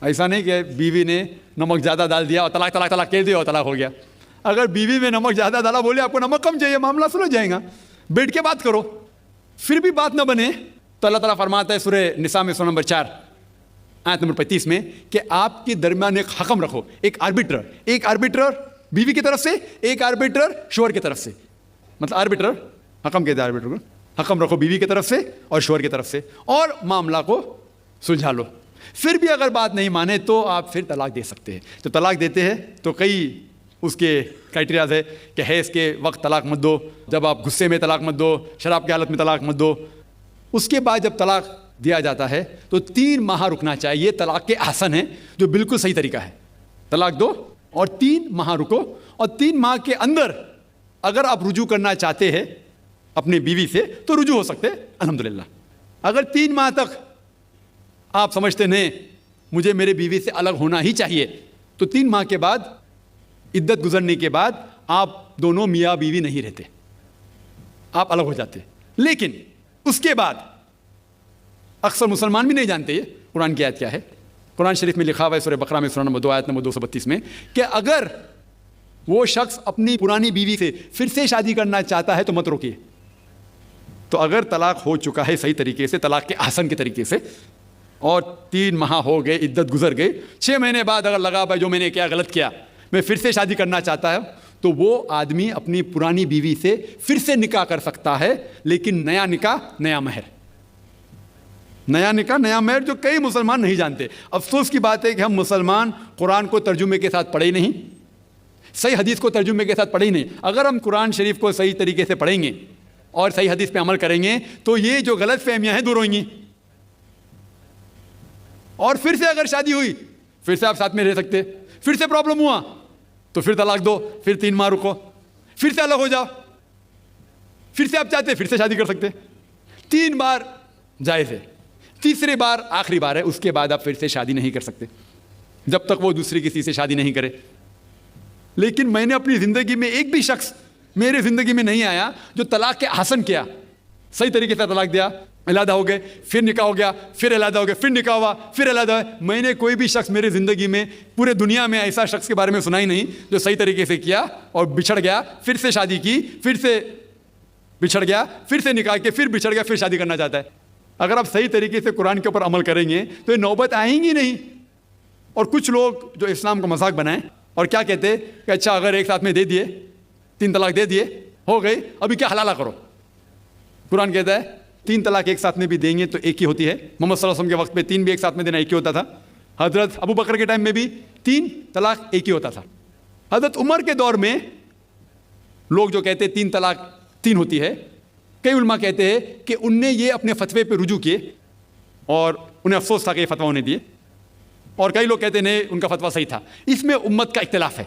ایسا نہیں کہ بیوی نے نمک زیادہ ڈال دیا اور طلاق طلاق طلاق کہہ دیا اور طلاق ہو گیا. اگر بیوی میں نمک زیادہ ڈالا, بولے آپ کو نمک کم چاہیے, معاملہ سلجھ جائے گا. بیٹھ کے بات کرو. پھر بھی بات نہ بنے تو اللہ تعالیٰ فرماتا ہے سورہ نساء میں سورہ نمبر 4 آیت نمبر 35 میں کہ آپ کے درمیان ایک حکم رکھو, ایک آربیٹر بیوی کی طرف سے, ایک آربیٹر شوہر کی طرف سے. مطلب آربیٹر حکم کہتے ہیں, آربیٹر کو حکم رکھو بیوی کی طرف سے اور شوہر کی طرف سے, اور معاملہ کو سلجھا لو. پھر بھی اگر بات نہیں مانے تو آپ پھر طلاق دے سکتے ہیں. تو طلاق دیتے ہیں تو کئی اس کے کرائٹیریاز ہے کہ حیض کے وقت طلاق مت دو, جب آپ غصے میں طلاق مت دو, شراب کی حالت میں طلاق مت دو. اس کے بعد جب طلاق دیا جاتا ہے تو 3 ماہ رکنا چاہیے. یہ طلاق کے احسن ہے جو بالکل صحیح طریقہ ہے. طلاق دو اور 3 ماہ رکو, اور 3 ماہ کے اندر اگر آپ رجوع کرنا چاہتے ہیں اپنی بیوی سے تو رجوع ہو سکتے الحمدللہ. اگر 3 ماہ تک آپ سمجھتے نہیں مجھے میرے بیوی سے الگ ہونا ہی چاہیے, تو 3 ماہ کے بعد عدت گزرنے کے بعد آپ دونوں میاں بیوی نہیں رہتے, آپ الگ ہو جاتے. لیکن اس کے بعد اکثر مسلمان بھی نہیں جانتے یہ قرآن کی آیت کیا ہے. قرآن شریف میں لکھا ہوا ہے سورہ بقرہ میں سورہ نمبر 2 آیت نمبر 232 میں کہ اگر وہ شخص اپنی پرانی بیوی سے پھر سے شادی کرنا چاہتا ہے تو مت روکیے. تو اگر طلاق ہو چکا ہے صحیح طریقے سے, طلاق کے احسن کے طریقے سے, اور 3 ماہ ہو گئے, عدت گزر گئی, 6 مہینے بعد اگر لگا بھائی جو میں نے کیا غلط کیا, میں پھر سے شادی کرنا چاہتا ہوں, تو وہ آدمی اپنی پرانی بیوی سے پھر سے نکاح کر سکتا ہے. لیکن نیا نکاح نیا مہر, نیا نکاح نیا مہر, جو کئی مسلمان نہیں جانتے. افسوس کی بات ہے کہ ہم مسلمان قرآن کو ترجمے کے ساتھ پڑھے ہی نہیں, صحیح حدیث کو ترجمے کے ساتھ پڑھے ہی نہیں. اگر ہم قرآن شریف کو صحیح طریقے سے پڑھیں گے اور صحیح حدیث پہ عمل کریں گے تو یہ جو غلط فہمیاں ہیں دور ہوئیں گی. اور پھر سے اگر شادی ہوئی, پھر سے آپ ساتھ میں رہ سکتے, پھر سے پرابلم ہوا تو پھر طلاق دو, پھر 3 ماہ رکو, پھر سے الگ ہو جاؤ, پھر سے آپ چاہتے پھر سے شادی کر سکتے. 3 بار جائز ہے, تیسری بار آخری بار ہے, اس کے بعد آپ پھر سے شادی نہیں کر سکتے جب تک وہ دوسری کسی سے شادی نہیں کرے. لیکن میں نے اپنی زندگی میں ایک بھی شخص میرے زندگی میں نہیں آیا جو طلاق کے حسن کیا, صحیح طریقے سے طلاق دیا, علیحدہ ہو گئے, پھر نکاح ہو گیا, پھر علیحدہ ہو گیا, پھر نکاح ہوا, پھر علیحدہ ہوا. میں نے کوئی بھی شخص میرے زندگی میں پورے دنیا میں ایسا شخص کے بارے میں سنا ہی نہیں جو صحیح طریقے سے کیا اور بچھڑ گیا, پھر سے شادی کی, پھر سے بچھڑ گیا, پھر سے نکاح کے, پھر بچھڑ گیا, پھر شادی کرنا چاہتا ہے. اگر آپ صحیح طریقے سے قرآن کے اوپر عمل کریں گے تو یہ نوبت آئیں گی نہیں. اور کچھ لوگ جو اسلام کا مذاق بنائیں اور کیا کہتے ہیں کہ اچھا اگر ایک ساتھ میں دے دیے, 3 طلاق دے دیے, ہو گئی, ابھی کیا حلالہ کرو. قرآن کہتا ہے 3 طلاق ایک ساتھ میں بھی دیں گے تو ایک ہی ہوتی ہے. محمد صلی اللہ علیہ وسلم کے وقت میں 3 بھی ایک ساتھ میں دینا ایک ہی ہوتا تھا. حضرت ابو بکر کے ٹائم میں بھی 3 طلاق ایک ہی ہوتا تھا. حضرت عمر کے دور میں لوگ جو کہتے 3 طلاق 3 ہوتی ہے, کئی علماء کہتے ہیں کہ ان نے یہ اپنے فتوے پہ رجوع کیے اور انہیں افسوس تھا کہ یہ فتویٰ انہیں دیے, اور کئی لوگ کہتے نہیں ان کا فتویٰ صحیح تھا. اس میں امت کا اختلاف ہے.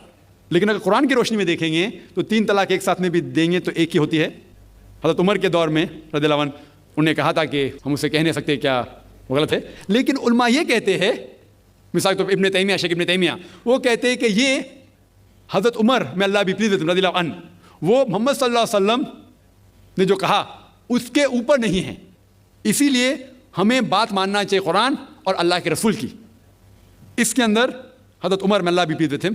لیکن اگر قرآن کی روشنی میں دیکھیں گے تو 3 طلاق ایک ساتھ میں بھی دیں گے تو ایک ہی ہوتی ہے. حضرت عمر کے دور میں رضی اللہ عنہ انہوں نے کہا تھا کہ ہم اسے کہہ نہیں سکتے کیا وہ غلط ہے. لیکن علماء یہ کہتے ہیں, مثال تو ابن تیمیہ, شیخ ابن تیمیہ, وہ کہتے ہیں کہ یہ حضرت عمر میں اللہ بھی پلیز رضی اللہ عنہ, وہ محمد صلی اللہ علیہ وسلم نے جو کہا اس کے اوپر نہیں ہے, اسی لیے ہمیں بات ماننا چاہیے قرآن اور اللہ کے رسول کی. اس کے اندر حضرت عمر میں اللہ بھی پلیز تھے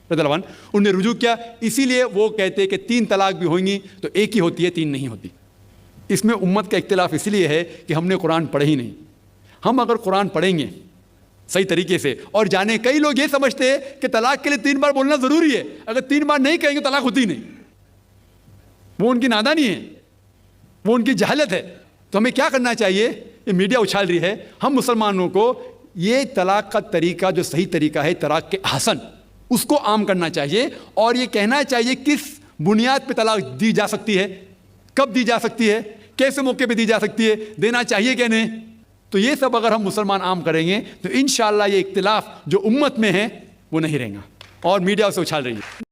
رضی اللہ عنہ, انہوں نے رجوع کیا. اسی لیے وہ کہتے ہیں کہ 3 طلاق بھی ہوئیں گی تو ایک ہی ہوتی ہے, 3 نہیں ہوتی. اس میں امت کا اختلاف اس لیے ہے کہ ہم نے قرآن پڑھے ہی نہیں. ہم اگر قرآن پڑھیں گے صحیح طریقے سے اور جانے, کئی لوگ یہ سمجھتے ہیں کہ طلاق کے لیے 3 بار بولنا ضروری ہے, اگر 3 بار نہیں کہیں گے طلاق ہوتی ہی نہیں. وہ ان کی نادانی ہے, وہ ان کی جہالت ہے. تو ہمیں کیا کرنا چاہیے, یہ میڈیا اچھال رہی ہے, ہم مسلمانوں کو یہ طلاق کا طریقہ جو صحیح طریقہ ہے طلاق کے حسن, اس کو عام کرنا چاہیے, اور یہ کہنا چاہیے کس بنیاد پہ طلاق دی جا سکتی ہے, کب دی جا سکتی ہے, کیسے موقع پہ دی جا سکتی ہے, دینا چاہیے کہ نہیں. تو یہ سب اگر ہم مسلمان عام کریں گے تو انشاءاللہ یہ اختلاف جو امت میں ہے وہ نہیں رہیں گا, اور میڈیا اسے اچھال رہی ہے.